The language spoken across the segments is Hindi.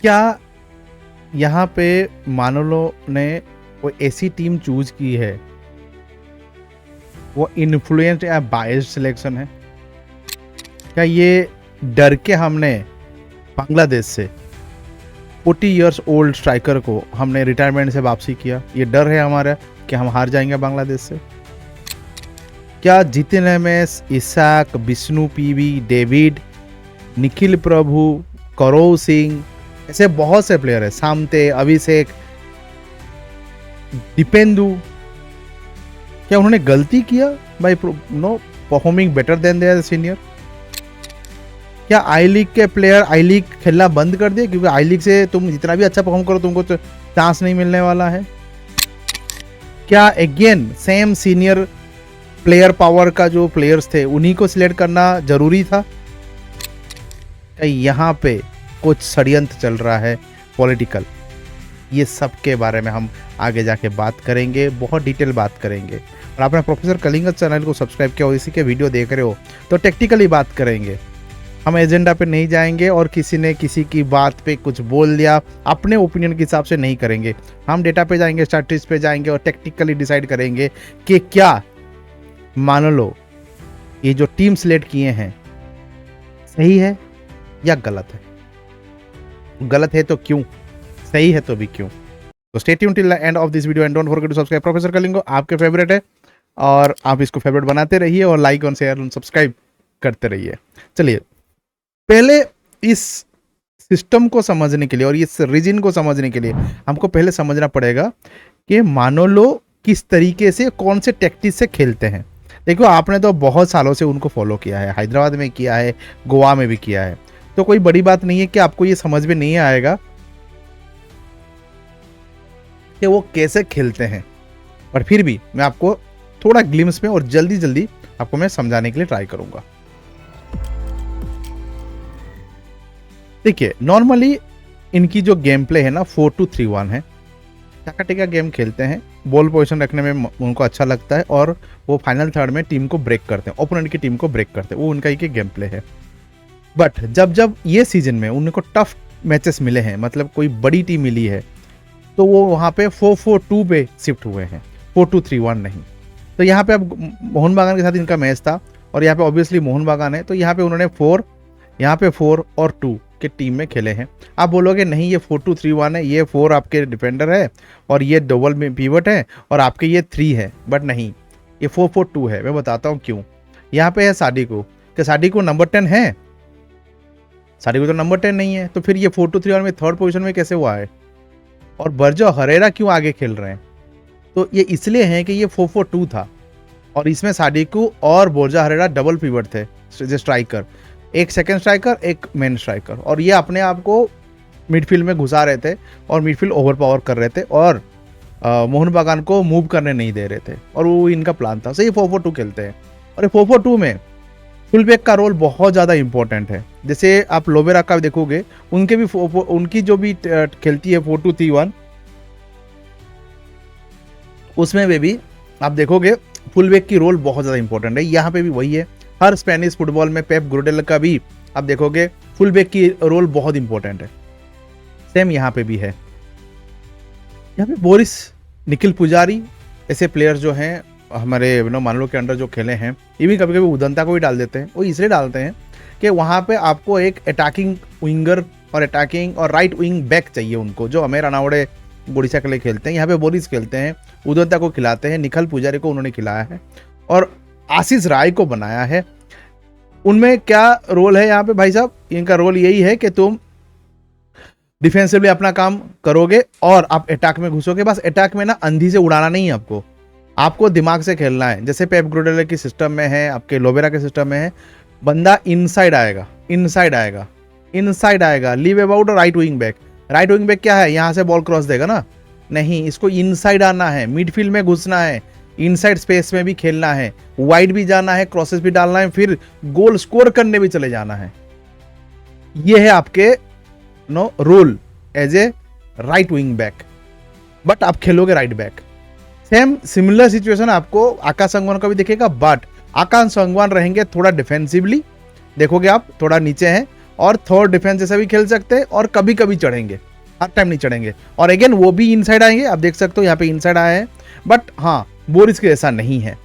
क्या यहाँ पे मानोलो ने वो ऐसी टीम चूज की है, वो इन्फ्लुएंस्ड या बायस्ड सिलेक्शन है? क्या ये डर के हमने बांग्लादेश से 40 इयर्स ओल्ड स्ट्राइकर को हमने रिटायरमेंट से वापसी किया? ये डर है हमारा कि हम हार जाएंगे बांग्लादेश से? क्या Jitin MS, Isaac, Vishnu PV, David, Nikhil Prabhu, करौ सिंह, ऐसे बहुत से प्लेयर है, सामते, अभिषेक, दीपेंदु, क्या उन्होंने गलती किया by performing better than their senior? क्या आई लीग के प्लेयर आई लीग खेलना बंद कर दिए क्योंकि आई लीग से तुम जितना भी अच्छा परफॉर्म करो तुमको तो चांस नहीं मिलने वाला है? क्या again same senior player power का जो प्लेयर्स थे उन्हीं को सिलेक्ट करना जरूरी था? क्या यहाँ पे कुछ षड्यंत्र चल रहा है पॉलिटिकल? ये सब के बारे में हम आगे जाके बात करेंगे, बहुत डिटेल बात करेंगे। और आपने प्रोफेसर कलिंग चैनल को सब्सक्राइब किया और इसी के वीडियो देख रहे हो तो टेक्निकली बात करेंगे, हम एजेंडा पे नहीं जाएंगे और किसी ने किसी की बात पे कुछ बोल दिया अपने ओपिनियन के हिसाब से नहीं करेंगे। हम डेटा पे जाएंगे, स्टैटिस्टिक्स पे जाएंगे और टेक्निकली डिसाइड करेंगे कि क्या मान लो ये जो टीम सिलेक्ट किए हैं सही है या गलत है। गलत है तो क्यों, सही है तो भी क्यों। तो stay tuned till the end of this video and don't forget to subscribe. Professor कलिंगो आपके फेवरेट है और आप इसको फेवरेट बनाते रहिए और लाइक और शेयर और सब्सक्राइब करते रहिए। चलिए, पहले इस सिस्टम को समझने के लिए और इस रीजन को समझने के लिए हमको पहले समझना पड़ेगा कि मानोलो किस तरीके से कौन से टैक्टिस से खेलते हैं। देखो, आपने तो बहुत सालों से उनको फॉलो किया है, हैदराबाद में किया है, गोवा में भी किया है, तो कोई बड़ी बात नहीं है कि आपको ये समझ में नहीं आएगा कि वो कैसे खेलते हैं। पर फिर भी मैं आपको थोड़ा ग्लिम्स में और जल्दी जल्दी आपको मैं समझाने के लिए ट्राई करूंगा। देखिए, नॉर्मली इनकी जो गेम प्ले है ना 4-2-3-1 है। टाका का गेम खेलते हैं, बॉल पोजीशन रखने में उनको अच्छा लगता है और वो फाइनल थर्ड में टीम को ब्रेक करते हैं, ओपोनेंट की टीम को ब्रेक करते हैं, वो उनका ही गेम प्ले है। बट जब जब ये सीजन में उनको टफ मैचेस मिले हैं, मतलब कोई बड़ी टीम मिली है, तो वो वहाँ पे 4-4-2 पे शिफ्ट हुए हैं, 4-2-3-1 नहीं। तो यहाँ पे अब मोहन बागान के साथ इनका मैच था और यहाँ पे ऑब्वियसली मोहन बागान है, तो यहाँ पे उन्होंने 4 और 2 के टीम में खेले हैं। आप बोलोगे नहीं, ये 4-2-3-1 है, ये 4 आपके डिफेंडर है और ये डबल में पिवट है और आपके ये 3 है। बट नहीं, ये 4-4-2 है। मैं बताता हूँ क्यों। यहाँ पे है साडिको, क्या साडिको नंबर 10 है? साडिको तो नंबर 10 नहीं है, तो फिर ये 4-2-3-1 में थर्ड पोजीशन में कैसे हुआ है? और बर्जो हरेरा क्यों आगे खेल रहे हैं? तो ये इसलिए है कि ये 4-4-2 था और इसमें साडिको और बोर्जा हरेरा डबल पिवट थे, स्ट्राइकर, एक सेकंड स्ट्राइकर, एक मेन स्ट्राइकर, और ये अपने आप को मिडफील्ड में घुसा रहे थे और मिडफील्ड ओवर पावर कर रहे थे और मोहन बागान को मूव करने नहीं दे रहे थे, और वो इनका प्लान था। सही 4-4-2 खेलते हैं और ये 4-4-2 में फुल बैक का रोल बहुत ज़्यादा इंपॉर्टेंट है। जैसे आप लोबेरा का देखोगे, उनके भी उनकी जो भी खेलती है 4-2-3-1, उसमें भी आप देखोगे फुल बैक की रोल बहुत ज़्यादा इंपॉर्टेंट है। यहाँ पे भी वही है। हर स्पेनिश फुटबॉल में पेप गुर्डेला का भी आप देखोगे फुल बैक की रोल बहुत इंपॉर्टेंट है। सेम यहाँ पे भी है। यहाँ पे बोरिस, निखिल पुजारी ऐसे प्लेयर्स जो हैं हमारे मानलो के अंडर जो खेले हैं, ये भी कभी कभी उदंता को भी डाल देते हैं। वो इसलिए डालते हैं कि वहाँ पे आपको एक अटैकिंग विंगर और अटैकिंग और राइट विंग बैक चाहिए उनको, जो अमेर अनावड़े उड़ीसा के लिए खेलते हैं। यहाँ पे बोरिस खेलते हैं, उदंता को खिलाते हैं, निखिल पुजारी को उन्होंने खिलाया है और आशीष राय को बनाया है। उनमें क्या रोल है यहाँ पे भाई साहब? इनका रोल यही है कि तुम डिफेंसिवली अपना काम करोगे और आप अटैक में घुसोगे। बस अटैक में ना अंधी से उड़ाना नहीं है, आपको दिमाग से खेलना है। जैसे पेप गुर्डेला के सिस्टम में है, आपके लोबेरा के सिस्टम में है, बंदा इनसाइड आएगा, leave about right wing back. Right wing back क्या है? यहाँ से बॉल क्रॉस देगा ना, नहीं, इसको इनसाइड आना है, मिडफील्ड में घुसना है, इनसाइड स्पेस में भी खेलना है, वाइड भी जाना है, क्रॉसेस भी डालना है, फिर गोल स्कोर करने भी चले जाना है। ये है आपके role as a right wing back, but आप खेलोगे right back. Same similar situation आपको आकाश संगवान का भी दिखेगा, बट आकाश संगवान रहेंगे थोड़ा डिफेंसिवली, देखोगे आप थोड़ा नीचे हैं, और थर्ड डिफेंस जैसा भी खेल सकते हैं और कभी कभी चढ़ेंगे, हर टाइम नहीं चढ़ेंगे। और अगेन वो भी इनसाइड आएंगे, आप देख सकते हो यहाँ पे इनसाइड आए हैं, बट हाँ बोरिस के ऐसा नहीं है।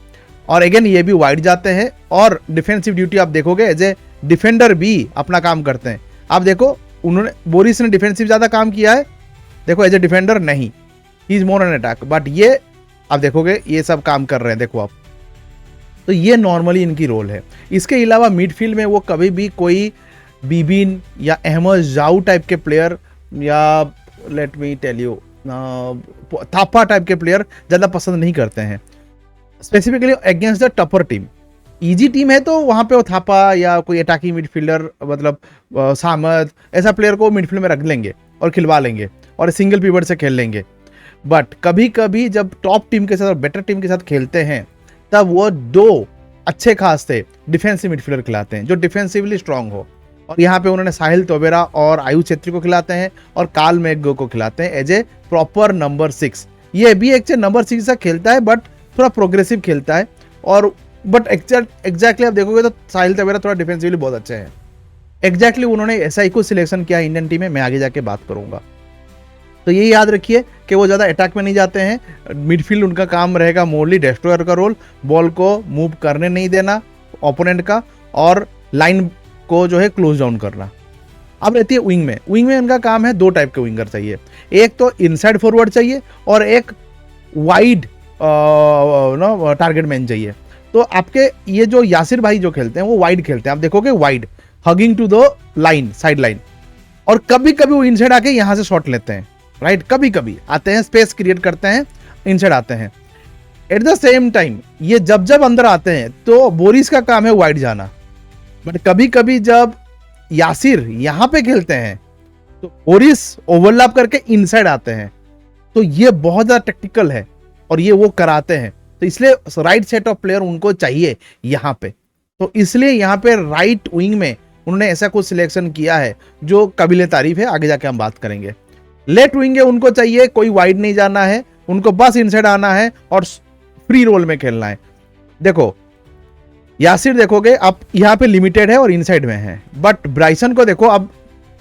और अगेन ये भी वाइड जाते हैं और डिफेंसिव ड्यूटी आप देखोगे एज ए डिफेंडर भी अपना काम करते हैं। आप देखो उन्होंने, बोरिस ने डिफेंसिव ज़्यादा काम किया है, देखो एज ए डिफेंडर नहीं, he is more an attack, but ये आप देखोगे ये सब काम कर रहे हैं, देखो आप। तो ये नॉर्मली इनकी रोल है। इसके अलावा मिडफील्ड में वो कभी भी कोई बीबिन या अहमद जाऊ टाइप के प्लेयर या let me tell you Thapa type के प्लेयर ज़्यादा पसंद नहीं करते हैं, specifically against the tougher team. Easy team है तो वहाँ पे वो थापा या कोई अटैकिंग मिडफील्डर मतलब सामद ऐसा प्लेयर को मिडफील्ड में रख लेंगे और खिलवा लेंगे और सिंगल पिवट से खेल लेंगे। बट कभी कभी जब टॉप टीम के साथ और बेटर टीम के साथ खेलते हैं तब वो दो अच्छे खासे डिफेंसिव मिडफील्डर खिलाते हैं जो डिफेंसिवली स्ट्रांग हो। और यहाँ पे उन्होंने साहिल तोबेरा और आयुष छेत्री को खिलाते हैं और काल मैकगो को खिलाते हैं एज ए प्रॉपर नंबर 6। ये भी एक नंबर 6 सा खेलता है बट थोड़ा प्रोग्रेसिव खेलता है। और बट एग्जैक्टली आप देखोगे तो साहिल तोबेरा थोड़ा डिफेंसिवली बहुत अच्छे हैं। एग्जैक्टली उन्होंने ऐसा ही कुछ सिलेक्शन किया इंडियन टीम में, मैं आगे जाके बात करूंगा। तो ये याद रखिए कि वो ज़्यादा अटैक में नहीं जाते हैं, मिडफील्ड उनका काम रहेगा मोरली डिस्ट्रॉयर का रोल, बॉल को मूव करने नहीं देना ओपोनेंट का और लाइन को जो है क्लोज डाउन करना। अब रहती है विंग में। विंग में उनका काम है, दो टाइप के विंगर चाहिए, एक तो इनसाइड फॉरवर्ड चाहिए और एक वाइड टारगेट मैन चाहिए। तो आपके ये जो यासिर भाई जो खेलते हैं वो वाइड खेलते हैं, आप देखोगे wide hugging to the line, side line, और कभी कभी वो इनसाइड आके यहाँ से शॉट लेते हैं, राइट, कभी कभी आते हैं, स्पेस क्रिएट करते हैं, इनसाइड आते हैं। एट द सेम टाइम ये जब जब अंदर आते हैं तो बोरिस का काम है वाइड जाना, बट कभी कभी जब यासिर यहां पे खेलते हैं तो बोरिस ओवरलैप करके इनसाइड आते हैं। तो ये बहुत ज्यादा टेक्निकल है और ये वो कराते हैं, तो इसलिए राइट सेट ऑफ प्लेयर उनको चाहिए यहां पे। तो इसलिए यहां पे राइट विंग में उन्होंने ऐसा कुछ सिलेक्शन किया है जो काबिले तारीफ है, आगे जाके हम बात करेंगे। लेफ्ट विंग है, उनको चाहिए कोई वाइड नहीं जाना है, उनको बस इनसाइड आना है और फ्री रोल में खेलना है। देखो यासिर देखोगे आप यहाँ पे लिमिटेड है और इनसाइड में है, बट ब्राइसन को देखो अब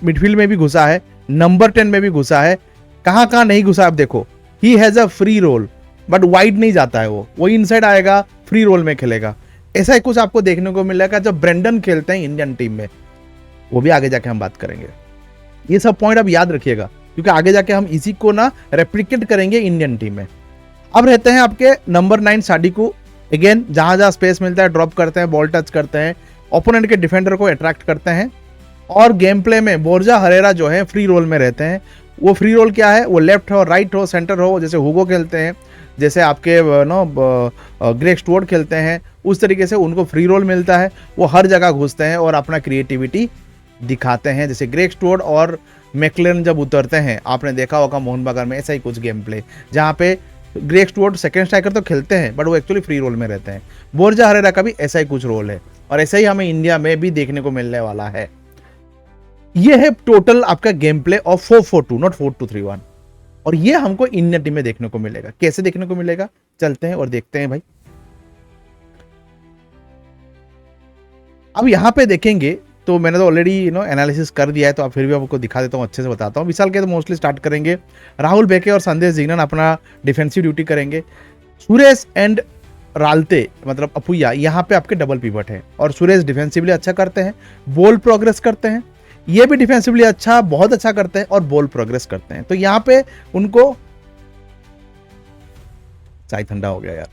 मिडफील्ड में भी घुसा है, नंबर 10 में भी घुसा है, कहाँ कहाँ नहीं घुसा आप देखो। He has a free role but wide नहीं जाता है, वो इनसाइड आएगा, फ्री रोल में खेलेगा। ऐसा ही कुछ आपको देखने को मिलेगा जब ब्रेंडन खेलते हैं इंडियन टीम में, वो भी आगे जाके हम बात करेंगे। ये सब पॉइंट आप याद रखिएगा क्योंकि आगे जाके हम इसी को ना रेप्लिकेट करेंगे इंडियन टीम में। अब रहते हैं आपके नंबर 9 साडिकू। अगेन जहां जहां स्पेस मिलता है ड्रॉप करते हैं, बॉल टच करते हैं, ओपोनेंट के डिफेंडर को अट्रैक्ट करते हैं। और गेम प्ले में बोर्जा हरेरा जो है फ्री रोल में रहते हैं। वो फ्री रोल क्या है, वो लेफ्ट हो, राइट हो, सेंटर हो, जैसे हुगो खेलते हैं, जैसे आपके ग्रेग स्टुअर्ट खेलते हैं, उस तरीके से उनको फ्री रोल मिलता है। वो हर जगह घुसते हैं और अपना क्रिएटिविटी दिखाते हैं। जैसे ग्रेग स्टुअर्ट और मैकलेरन जब उतरते हैं, आपने देखा होगा मोहन बागान में, ऐसा ही कुछ गेम प्ले जहाँ पे ग्रेग स्टुअर्ट सेकंड स्ट्राइकर तो खेलते हैं बट वो एक्चुअली फ्री रोल में रहते हैं। बोर्जा हरेरा का भी ऐसा ही कुछ रोल है और ऐसा ही हमें इंडिया में भी देखने को मिलने वाला है। ये है टोटल आपका गेम प्ले ऑफ 4-4-2, नॉट 4-2-3-1। और ये हमको इंडियन टीम में देखने को मिलेगा। कैसे देखने को मिलेगा, चलते हैं और देखते हैं भाई। अब यहां पे देखेंगे तो मैंने तो ऑलरेडी एनालिसिस कर दिया है, तो अब फिर भी आपको दिखा देता हूँ, अच्छे से बताता हूँ। विशाल के तो मोस्टली स्टार्ट करेंगे, राहुल बेके और संदेश जिग्नन अपना डिफेंसिव ड्यूटी करेंगे। सुरेश एंड रालते मतलब अपुया यहाँ पे आपके डबल पिवट है और सुरेश डिफेंसिवली अच्छा करते हैं, बॉल प्रोग्रेस करते हैं। ये भी डिफेंसिवली अच्छा, बहुत अच्छा करते हैं और बॉल प्रोग्रेस करते हैं। तो यहाँ पे उनको चाय ठंडा हो गया यार।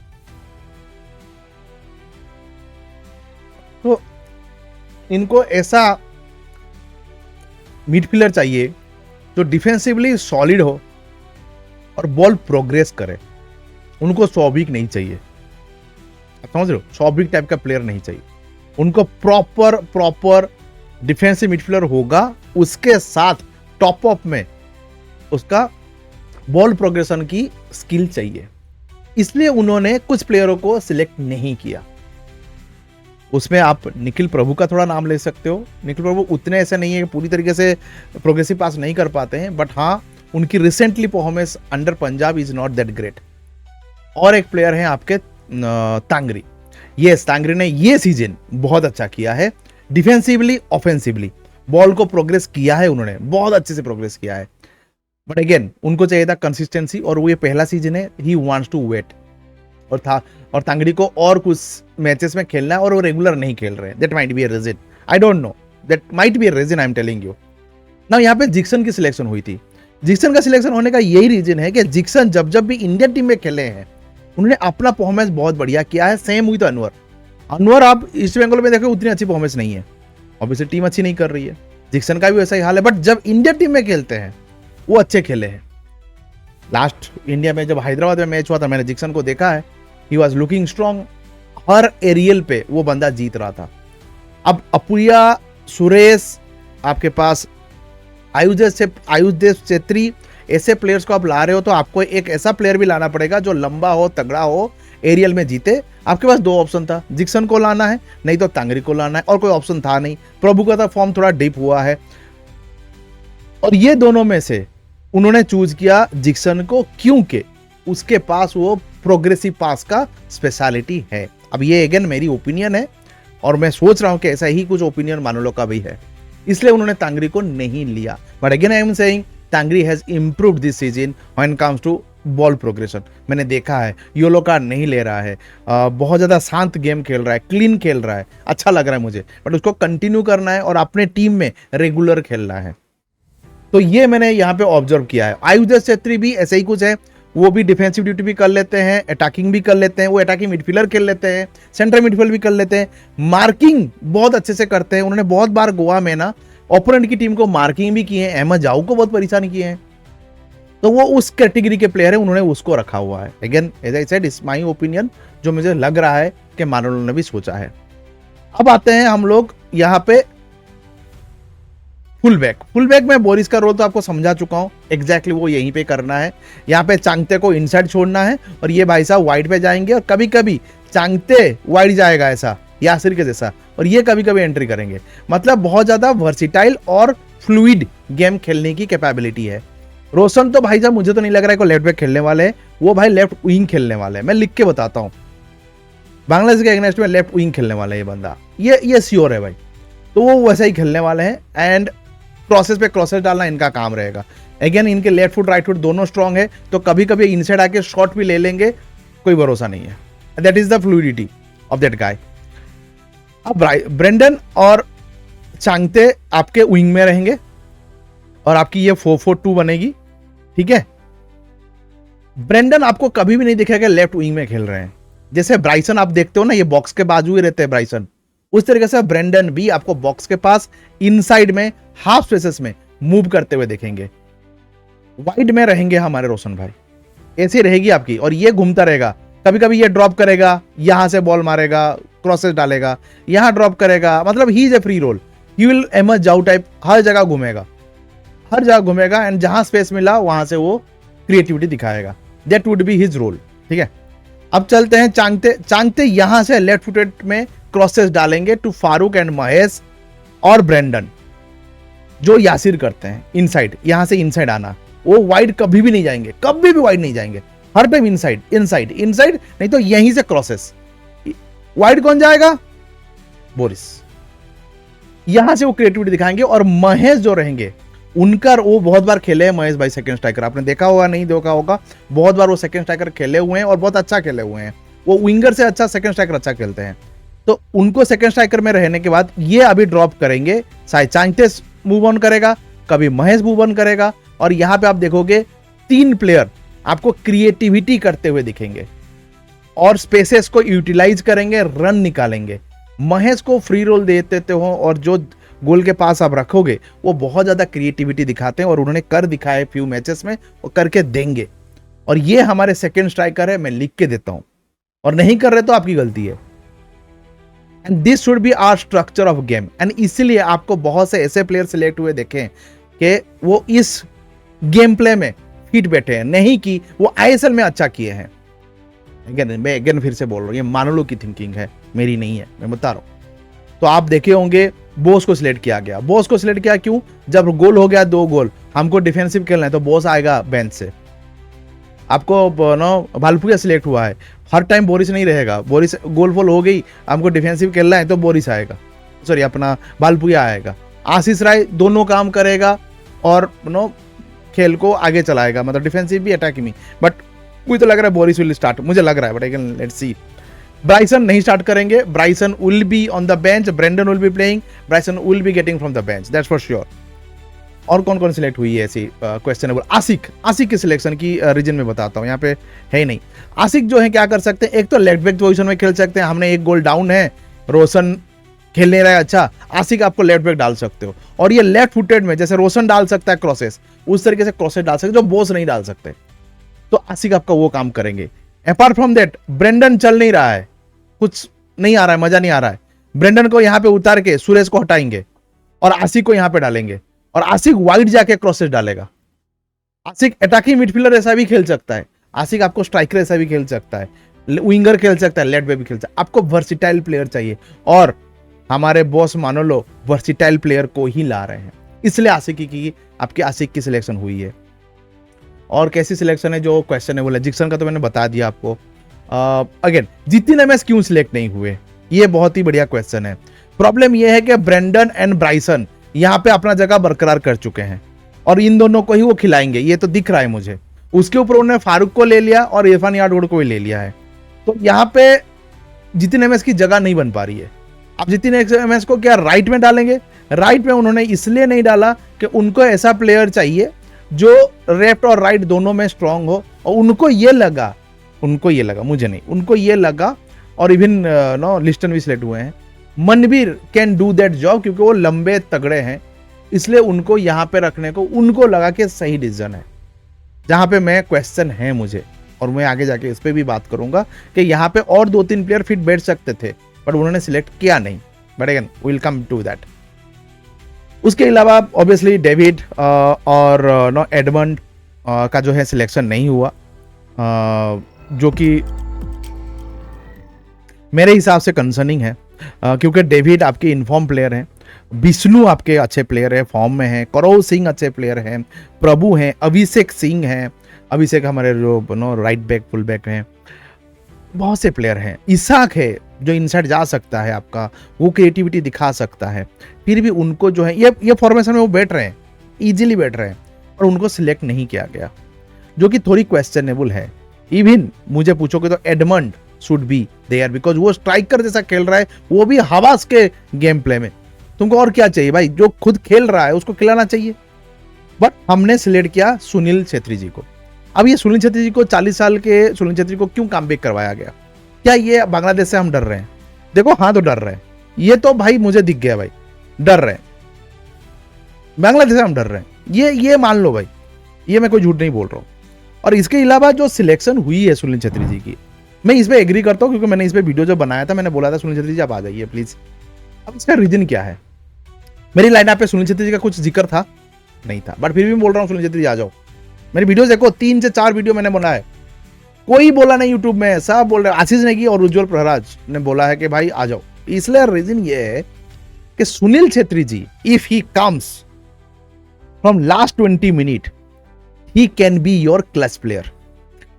तो इनको ऐसा मिडफील्डर चाहिए जो डिफेंसिवली सॉलिड हो और बॉल प्रोग्रेस करे। उनको सौभिक नहीं चाहिए, आप समझ रहे हो, सौभिक टाइप का प्लेयर नहीं चाहिए। उनको प्रॉपर डिफेंसिव मिडफील्डर होगा, उसके साथ टॉप अप में उसका बॉल प्रोग्रेशन की स्किल चाहिए। इसलिए उन्होंने कुछ प्लेयरों को सिलेक्ट नहीं किया। उसमें आप निखिल प्रभु का थोड़ा नाम ले सकते हो। निखिल प्रभु उतने ऐसे नहीं है कि पूरी तरीके से प्रोग्रेसिव पास नहीं कर पाते हैं, बट हाँ उनकी recently performance under Punjab is not that great. और एक प्लेयर है आपके तांगरी। ये तांगरी ने ये सीजन बहुत अच्छा किया है, डिफेंसिवली ऑफेंसिवली बॉल को प्रोग्रेस किया है, उन्होंने बहुत अच्छे से प्रोग्रेस किया है, बट अगेन उनको चाहिए था कंसिस्टेंसी, और वो ये पहला सीजन है, ही वांट्स टू वेट, और तांगड़ी को और कुछ मैचेस में खेलना है और वो रेगुलर नहीं खेल रहे हैं। That might be a reason, I don't know, that might be a reason, I am telling you. ना यहाँ पे जिक्सन की सिलेक्शन हुई थी। जिक्सन का सिलेक्शन होने का यही रीजन है कि जिक्सन जब जब भी इंडियन टीम में खेले हैं उन्होंने अपना परफॉर्मेंस बहुत बढ़िया किया है। सेम हुई तो अनवर आप ईस्ट बंगाल में देखो उतनी अच्छी परफॉर्मेंस नहीं है, ऑब्वियसली टीम अच्छी नहीं कर रही है, जिक्सन का भी वैसा ही हाल है, बट जब इंडियन टीम में खेलते हैं वो अच्छे खेले हैं। लास्ट इंडिया में जब हैदराबाद में मैच हुआ था मैंने जिक्सन को देखा है, ही वॉज लुकिंग स्ट्रॉन्ग, हर एरियल पे वो बंदा जीत रहा था। अब अपुया, सुरेश, आपके पास आयुषदेव छेत्री, ऐसे प्लेयर्स को आप ला रहे हो तो आपको एक ऐसा प्लेयर भी लाना पड़ेगा जो लंबा हो, तगड़ा हो, एरियल में जीते। आपके पास दो ऑप्शन था, जिक्सन को लाना है नहीं तो तांगरी को लाना है, और कोई ऑप्शन था नहीं। प्रभु का तो फॉर्म थोड़ा डीप हुआ है, और ये दोनों में से उन्होंने चूज किया जिक्सन को, क्योंकि उसके पास वो प्रोग्रेसिव पास का स्पेशलिटी है। अब ये अगेन मेरी ओपिनियन है, और मैं सोच रहा हूं कि ऐसा ही कुछ ओपिनियन मानुलो का भी है, इसलिए उन्होंने तांगरी को नहीं लिया। But again I am saying Tangri has improved this season when comes to ball progression. मैंने देखा है येलो कार्ड नहीं ले रहा है, बहुत ज़्यादा शांत गेम खेल रहा है, क्लीन खेल रहा है, अच्छा लग रहा है मुझे, बट उसको कंटिन्यू करना है और अपने टीम में रेगुलर खेलना है। तो ये मैंने यहाँ पे ऑब्जर्व किया है। आयुष छेत्री भी ऐसे ही कुछ है, वो भी डिफेंसिव ड्यूटी भी कर लेते हैं, अटैकिंग भी कर लेते हैं, वो अटैकिंग मिडफील्डर खेल लेते हैं, सेंट्रल मिडफील्ड भी कर लेते हैं, मार्किंग बहुत अच्छे से करते हैं। उन्होंने बहुत बार गोवा में ना ओपोनेंट की टीम को मार्किंग भी किए हैं, अहमद जाऊ को बहुत परेशान किए हैं, तो वो उस कैटेगरी के प्लेयर है, उन्होंने उसको रखा हुआ है। Again as I said it's my opinion, जो मुझे लग रहा है कि मानुलो ने भी सोचा है। अब आते हैं हम लोग यहाँ पे फुल बैक में बोरिस का रोल तो आपको समझा चुका हूं, एग्जैक्टली वो यहीं पे करना है। यहाँ पे चांगते को इनसाइड छोड़ना है और ये भाई साहब वाइड पे जाएंगे, और कभी कभी चांगते वाइड जाएगा ऐसा यासिर के जैसा, और ये कभी कभी एंट्री करेंगे। मतलब बहुत ज्यादा वर्सिटाइल और फ्लूइड गेम खेलने की कैपेबिलिटी है। रोशन तो भाई साहब मुझे तो नहीं लग रहा है को लेफ्ट बैक खेलने वाले हैं, वो भाई लेफ्ट विंग खेलने वाले हैं, मैं लिख के बताता हूँ। बांग्लादेश के अगेंस्ट में लेफ्ट विंग खेलने वाला है ये बंदा, ये श्योर है भाई, तो वो वैसा ही खेलने वाले हैं। एंड क्रॉसेस पे क्रॉसेस डालना इनका काम रहेगा। अगेन इनके लेफ्ट फुट राइट फुट दोनों स्ट्रांग है, तो कभी कभी इनसाइड आके शॉट भी ले लेंगे, कोई भरोसा नहीं है। That is the fluidity of that guy. अब ब्रेंडन और चांगते आपके विंग में रहेंगे और आपकी ये 4-4-2 बनेगी, ठीक है। ब्रेंडन आपको कभी भी नहीं दिखेगा लेफ्ट विंग में खेल रहे हैं, जैसे ब्राइसन आप देखते हो ना, ये बॉक्स के बाजू ही रहते हैं ब्राइसन, उस तरीके से ब्रेंडन भी आपको बॉक्स के पास इनसाइड में हाफ स्पेसेस में मूव करते हुए देखेंगे। वाइड में रहेंगे हमारे रोशन भाई, ऐसी रहेगी आपकी, और ये घूमता रहेगा, कभी कभी ये ड्रॉप करेगा, यहां से बॉल मारेगा, क्रॉसेस डालेगा, यहां ड्रॉप करेगा, मतलब he is a free role, he will Ahmed Jahouh type, हर जगह घूमेगा, हर जगह घूमेगा, एंड जहां स्पेस मिला वहां से वो क्रिएटिविटी दिखाएगा। That would be his role, ठीक है। अब चलते हैं चांगते यहां से लेफ्ट फुटेड में क्रॉसेस डालेंगे टू फारूक एंड महेश और ब्रेंडन, जो यासिर करते हैं इनसाइड, यहां से इनसाइड आना, वो वाइड कभी भी नहीं जाएंगे, कभी भी वाइड नहीं जाएंगे, हर टाइम इनसाइड इनसाइड इनसाइड, नहीं तो यहीं से क्रॉसेस। वाइड कौन जाएगा? बोरिस, यहां से वो क्रिएटिविटी दिखाएंगे। और महेश जो रहेंगे उनका, वो बहुत बार खेले हैं महेश भाई सेकंड स्ट्राइकर, आपने देखा होगा नहीं देखा होगा, बहुत बार वो सेकंड स्ट्राइकर खेले हुए हैं और बहुत अच्छा खेले हुए हैं, वो विंगर से अच्छा सेकंड स्ट्राइकर अच्छा खेलते हैं। तो उनको सेकंड स्ट्राइकर में रहने के बाद ये अभी ड्रॉप करेंगे, शायद चांगते मूव ऑन करेगा, कभी महेश मूव ऑन करेगा, और यहां पे आप देखोगे 3 प्लेयर आपको क्रिएटिविटी करते हुए दिखेंगे और स्पेसेस को यूटिलाइज करेंगे, रन निकालेंगे। महेश को फ्री रोल दे देते हो और जो गोल के पास आप रखोगे वो बहुत ज्यादा क्रिएटिविटी दिखाते हैं, और उन्होंने कर दिखाए फ्यू मैचेस में, वो करके देंगे। और ये हमारे सेकंड स्ट्राइकर है, मैं लिख के देता हूं, और नहीं कर रहे तो आपकी गलती है। And this should be our structure of game, and इसीलिए आपको बहुत से ऐसे प्लेयर सिलेक्ट हुए देखें कि वो इस गेम प्ले में फिट बैठे हैं, नहीं कि वो आईएसएल में अच्छा किए हैं। मैं फिर से बोल रहा हूं, ये मानुलो की थिंकिंग है, मेरी नहीं है, मैं बता रहा हूं। तो आप देखे होंगे बोस को सिलेक्ट किया गया, बोस को सिलेक्ट किया क्यों? जब गोल हो गया 2 गोल, हमको डिफेंसिव खेलना है, तो बोस आएगा बेंच से। आपको नो भालपुया सिलेक्ट हुआ है, हर टाइम बोरिस नहीं रहेगा, बोरिस गोल फॉल हो गई, हमको डिफेंसिव खेलना है तो बोरिस आएगा, सॉरी अपना भालपुया आएगा। आशीष राय दोनों काम करेगा और खेल को आगे चलाएगा, मतलब डिफेंसिव भी अटैक भी। बट मुझे तो लग रहा है बोरिस विल स्टार्ट, मुझे लग रहा है, but again let's see. Brison नहीं स्टार्ट करेंगे, Brison will be on the bench, Brandon will be playing, Brison will be getting from the bench, that's for sure. और कौन कौन सिलेक्ट हुई है ऐसी क्वेश्चनेबल? आशिक की सिलेक्शन की रीजन में बताता हूँ, यहाँ पे है ही नहीं। आशिक जो है क्या कर सकते हैं, एक तो लेफ्ट बैक पोजीशन में खेल सकते हैं, हमने एक गोल डाउन है, रोशन खेल नहीं रहा है अच्छा, आशिक आपको लेफ्ट बैक डाल सकते हो। और ये लेफ्ट फुटेड में जैसे रोशन डाल सकता है क्रॉसेस, उस तरीके से क्रॉसेस डाल सकते जो बोस नहीं डाल सकते, तो आशिक आपका वो काम करेंगे। अपार्ट फ्रॉम दैट ब्रेंडन चल नहीं रहा है, कुछ नहीं आ रहा है, मजा नहीं आ रहा है, ब्रेंडन को यहां पे उतार के सुरेश को हटाएंगे और आशिक को यहां पे डालेंगे, और आशिक वाइड जाके क्रॉसेस डालेगा। आशिक अटैकिंग मिडफील्डर ऐसा भी खेल सकता है, आशिक आपको स्ट्राइकर ऐसा भी खेल सकता है, विंगर खेल सकता है, लेफ्ट बैक भी खेल सकता है। आपको वर्सिटाइल प्लेयर चाहिए, और हमारे बॉस मानो लो वर्सिटाइल प्लेयर को ही ला रहे हैं, इसलिए आशिक की आपकी आशिक की सिलेक्शन हुई है। और कैसी सिलेक्शन है जो क्वेश्चनेबल है, जिक्सन का तो मैंने बता दिया आपको। अगेन जितिन एमएस क्यों सिलेक्ट नहीं हुए, ये बहुत ही बढ़िया क्वेश्चन है। प्रॉब्लम ये है कि ब्रेंडन एंड ब्राइसन यहाँ पे अपना जगह बरकरार कर चुके हैं, और इन दोनों को ही वो खिलाएंगे, ये तो दिख रहा है मुझे। उसके ऊपर उन्होंने फारूक को ले लिया और इरफान यादव को भी ले लिया है, तो यहाँ पे जितिन एमएस की जगह नहीं बन पा रही है। अब जितिन एमएस को क्या राइट में डालेंगे? राइट में उन्होंने इसलिए नहीं डाला कि उनको ऐसा प्लेयर चाहिए जो लेफ्ट और राइट दोनों में स्ट्रांग हो, और उनको ये लगा, मुझे नहीं, उनको ये लगा, और इवन लिस्टन भी सिलेक्ट हुए हैं, Manvir can do that job, क्योंकि वो लंबे तगड़े हैं, इसलिए उनको यहां पे रखने को उनको लगा कि सही डिसीजन है। जहां पे मैं क्वेश्चन है मुझे, और मैं आगे जाके इस पे भी बात करूंगा कि यहाँ पे और 2-3 प्लेयर फिट बैठ सकते थे, बट उन्होंने सिलेक्ट किया नहीं, but again will come to that. उसके अलावा ऑब्वियसली डेविड और एडमंड का जो है सिलेक्शन नहीं हुआ, जो कि मेरे हिसाब से कंसर्निंग है, क्योंकि डेविड आपके इनफॉर्म प्लेयर हैं, विष्णु आपके अच्छे प्लेयर है, फॉर्म में है, करौल सिंह अच्छे प्लेयर हैं, प्रभु हैं, अभिषेक सिंह हैं, अभिषेक हमारे जो राइट बैक फुल बैक हैं, बहुत से प्लेयर हैं, इसाक है जो इनसाइड जा सकता है, आपका वो क्रिएटिविटी दिखा सकता है, फिर भी उनको जो है ये फॉर्मेशन में वो बैठ रहे हैं, इजीली बैठ रहे हैं, और उनको सिलेक्ट नहीं किया गया, जो कि थोड़ी क्वेश्चनेबल है। इवन मुझे पूछोगे तो Edmund should be there, because वो स्ट्राइकर जैसा खेल रहा है, वो भी हवास के गेम प्ले में। तुमको और क्या चाहिए भाई, जो खुद खेल रहा है उसको खिलाना चाहिए। बट हमने सिलेक्ट किया सुनील छेत्री जी को। अब ये सुनील छेत्री जी को 40 साल के सुनील छेत्री को क्यों कम बैक करवाया गया? क्या ये बांग्लादेश से हम डर रहे हैं? देखो हाँ तो डर रहे हैं, ये तो भाई मुझे दिख गया भाई, डर रहे हैं, बांग्लादेश से हम डर रहे हैं, ये मान लो भाई, ये मैं कोई झूठ नहीं बोल रहा हूँ। और इसके अलावा जो सिलेक्शन हुई है सुनील छेत्री जी की, मैं इस पर एग्री करता हूँ, क्योंकि मैंने इस पर वीडियो जो बनाया था, मैंने बोला था सुनील छेत्री जी आप आ जाइए प्लीज। अब इसका रीजन क्या है? मेरी लाइनअप पे सुनील छेत्री जी का कुछ जिक्र था नहीं था, बट फिर भी मैं बोल रहा हूँ सुनील छेत्री जी आ जाओ। मेरी वीडियो देखो, 3 से 4 वीडियो मैंने बनाया, कोई बोला नहीं यूट्यूब में, सब बोल रहे, आशीष नेगी और उज्जवल प्रहराज ने बोला है कि भाई आ जाओ। इसलिए रीजन ये है कि Sunil Chhetri ji if he comes from last 20 minute he can be your clutch player.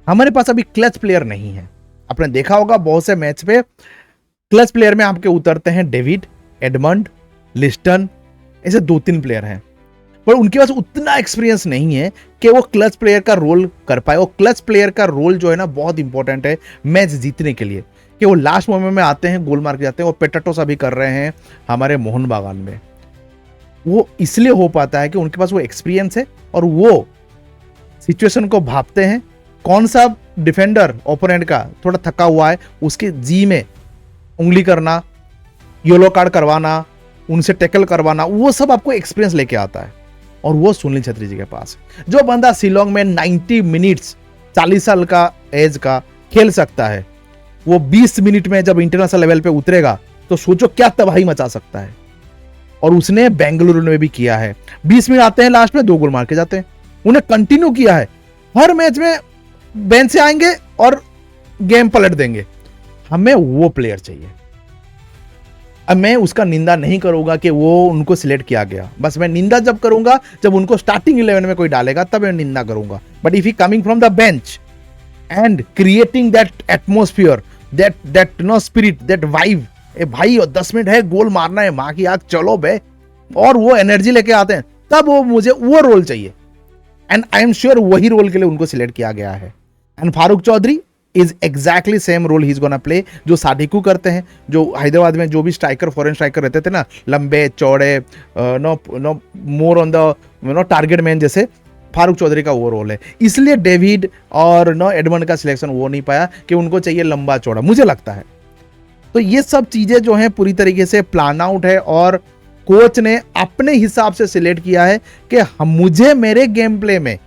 हमारे पास अभी क्लच प्लेयर नहीं है। आपने देखा होगा बहुत से मैच पे क्लच प्लेयर में आपके उतरते हैं डेविड, एडमंड, लिस्टन, ऐसे 2-3 प्लेयर हैं, पर उनके पास उतना एक्सपीरियंस नहीं है कि वो क्लच प्लेयर का रोल कर पाए। वो क्लच प्लेयर का रोल जो है ना बहुत इंपॉर्टेंट है मैच जीतने के लिए, कि वो लास्ट मोमेंट में आते हैं, गोल मार के जाते हैं। वो पेटाटोस अभी कर रहे हैं हमारे मोहन बागान में, वो इसलिए हो पाता है कि उनके पास वो एक्सपीरियंस है, और वो सिचुएशन को भापते हैं। कौन सा डिफेंडर ओपोनेंट का थोड़ा थका हुआ है, उसके जी में उंगली करना, येलो कार्ड करवाना, उनसे टैकल करवाना, वो सब आपको एक्सपीरियंस लेके आता है, और वो सुनील छेत्री जी के पास। जो बंदा शिलोंग में 90 मिनट्स 40 साल का एज का खेल सकता है, वो 20 मिनट में जब इंटरनेशनल लेवल पे उतरेगा तो सोचो क्या तबाही मचा सकता है। और उसने बेंगलुरु में भी किया है, 20 मिनट आते हैं लास्ट में 2 गोल मार के जाते हैं। उन्हें कंटिन्यू किया है, हर मैच में बेंच से आएंगे और गेम पलट देंगे। हमें वो प्लेयर चाहिए। अब मैं उसका निंदा नहीं करूंगा कि वो उनको सिलेक्ट किया गया, बस मैं निंदा जब करूंगा जब उनको स्टार्टिंग 11 में कोई डालेगा, तब मैं निंदा करूंगा। But if he coming from the bench and creating that atmosphere, that no spirit, that vibe, ए भाई 10 मिनट है, गोल मारना है, माँ की आग, चलो बे, और वो एनर्जी लेके आते हैं, तब वो मुझे वो रोल चाहिए। एंड आई एम श्योर वही रोल के लिए उनको सिलेक्ट किया गया है। And Farukh Choudhary is exactly same role ही इज गोना प्ले जो सादिकू करते हैं, जो हैदराबाद में जो भी स्ट्राइकर, फॉरेन स्ट्राइकर रहते थे ना, लंबे चौड़े, no more on the target man, जैसे फारूक चौधरी का वो रोल है। इसलिए डेविड और एडमंड का सिलेक्शन वो नहीं पाया कि उनको चाहिए लंबा चौड़ा, मुझे लगता है। तो ये सब चीजें जो हैं पूरी तरीके से प्लान आउट है और कोच ने अपने हिसाब से सिलेक्ट किया है कि मुझे मेरे गेम प्ले में,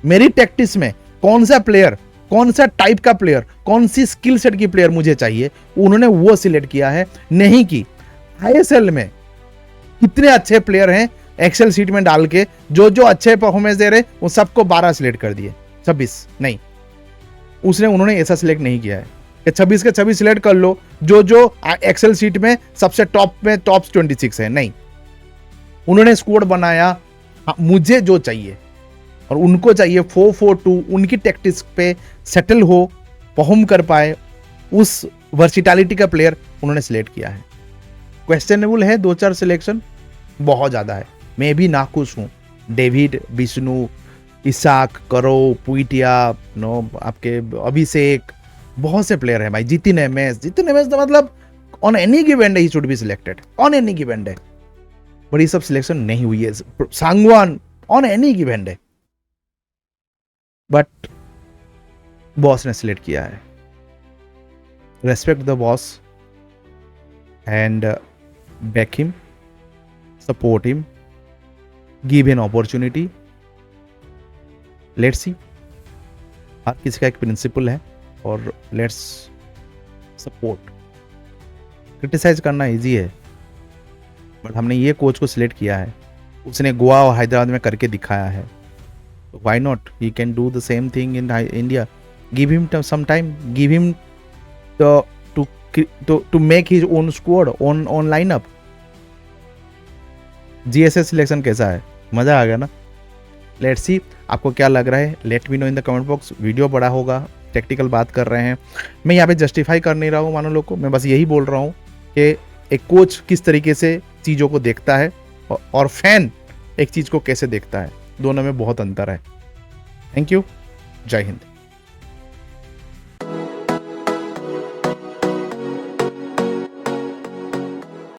मेरी टैक्टिक्स में कौन सा प्लेयर, कौन सा टाइप का प्लेयर, कौन सी स्किल सेट की प्लेयर मुझे चाहिए, उन्होंने वो सिलेक्ट किया है। नहीं कि आईएसएल में कितने अच्छे प्लेयर हैं, एक्सेल सीट में डाल के जो अच्छे परफॉर्मेंस दे रहे वो सबको 12 सिलेक्ट कर दिए, 26 नहीं। उन्होंने ऐसा सिलेक्ट नहीं किया है कि 26 के 26 सिलेक्ट कर लो, जो एक्सेल सीट में सबसे टॉप 26 है, नहीं। उन्होंने स्क्वाड बनाया मुझे जो चाहिए, और उनको चाहिए 4-4-2, उनकी टैक्टिक्स पे सेटल हो, परफॉर्म कर पाए, उस वर्सिटैलिटी का प्लेयर उन्होंने सिलेक्ट किया है। क्वेश्चनेबल है 2-4 सिलेक्शन, बहुत ज़्यादा है। मैं भी नाखुश हूँ। डेविड, विष्णु, इसाक, करो, पुइटिया, आपके अभिषेक, बहुत से प्लेयर हैं भाई। जितिन एमएस तो मतलब on any given day he should be selected, on any given day. But ये सब सिलेक्शन नहीं हुई है। Sangwan on any given day, but boss ने सिलेक्ट किया है। Respect the boss and back him, support him, give an opportunity, let's see. हर किसी का एक प्रिंसिपल है और लेट्स सपोर्ट। क्रिटिसाइज करना इजी है, बट हमने ये कोच को सिलेक्ट किया है, उसने गोवा और हैदराबाद में करके दिखाया है, why not, he can do the same thing in India. Give him some time, give him to make his own squad, own lineup. जीएसएस सिलेक्शन कैसा है, मजा आ गया ना। लेट्स सी आपको क्या लग रहा है, let me know in the comment box. Video बड़ा होगा, टेक्निकल बात कर रहे हैं, मैं यहाँ पे जस्टिफाई कर नहीं रहा हूँ मानो लोग को, मैं बस यही बोल रहा हूँ कि एक कोच किस तरीके से चीज़ों को देखता है और फैन एक चीज़ को कैसे देखता है, दोनों में बहुत अंतर है। थैंक यू, जय हिंद।